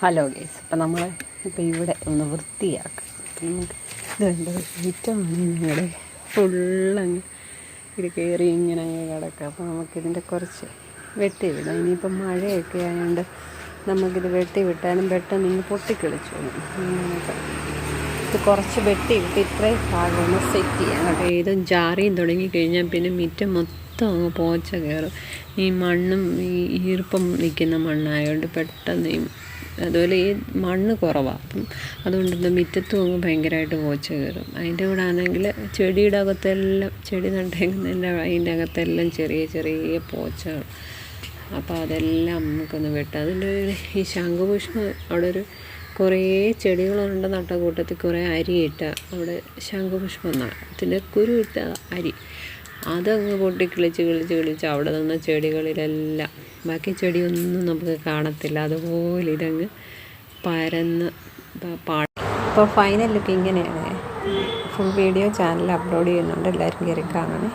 Hello guys, അപ്പം നമ്മൾ ഇപ്പോൾ ഇവിടെ ഒന്ന് വൃത്തിയാക്കാം. നമുക്ക് ഇതുണ്ട് ഐറ്റമാണ് ഞങ്ങളുടെ ഫുള്ളങ്ങ് ഇത് കയറി ഇങ്ങനെ അങ്ങ് കിടക്കുക. അപ്പോൾ നമുക്കിതിൻ്റെ കുറച്ച് വെട്ടി വിടാം. ഇനിയിപ്പം മഴയൊക്കെ ആയതുകൊണ്ട് നമുക്കിത് വെട്ടി വിട്ടാലും പെട്ടെന്ന് ഇങ്ങ് പൊട്ടിക്കിളിച്ചോളും. നമുക്ക് ഇത് കുറച്ച് വെട്ടി വിട്ട് ഇത്രയും ഭാഗം ഒന്ന് സെറ്റ് ചെയ്യാം കേട്ടോ. ഏതും ജാറിയും തുടങ്ങിക്കഴിഞ്ഞാൽ പിന്നെ മിറ്റം മൊത്തം അങ്ങ് പോച്ച കയറും. ഈ മണ്ണും ഈ ഈർപ്പം നിൽക്കുന്ന മണ്ണായതുകൊണ്ട് പെട്ടെന്ന് അതുപോലെ ഈ മണ്ണ് കുറവാണ്. അപ്പം അതുകൊണ്ട് മുറ്റത്തും അങ്ങ് ഭയങ്കരമായിട്ട് പോച്ച കയറും. അതിൻ്റെ കൂടെ ആണെങ്കിൽ ചെടിയുടെ അകത്തെല്ലാം ചെടി നട്ടേക്കുന്നതിൻ്റെ അതിൻ്റെ അകത്തെല്ലാം ചെറിയ ചെറിയ പോച്ചകൾ. അപ്പോൾ അതെല്ലാം നമുക്കൊന്ന് വെട്ടാം. അതിൻ്റെ ഈ ശംഖുപുഷ്പം അവിടെ ഒരു കുറേ ചെടികളുണ്ട്. നട്ട കൂട്ടത്തിൽ കുറേ അരിയിട്ട അവിടെ ശംഖുപുഷ്പം എന്നാണ് അതിൻ്റെ കുരു ഇട്ട അരി അതങ്ങ് കിളിച്ച് അവിടെ നിന്ന് ചെടികളിലെല്ലാം ബാക്കി ചെടിയൊന്നും നമുക്ക് കാണത്തില്ല. അതുപോലെ ഇതങ്ങ് പരന്ന് ഇപ്പോൾ ഫൈനൽ ലുക്ക് ഇങ്ങനെയാണ്. ഫുൾ വീഡിയോ ചാനലിൽ അപ്ലോഡ് ചെയ്യുന്നുണ്ട്, എല്ലാവരും കയറി കാണണേ.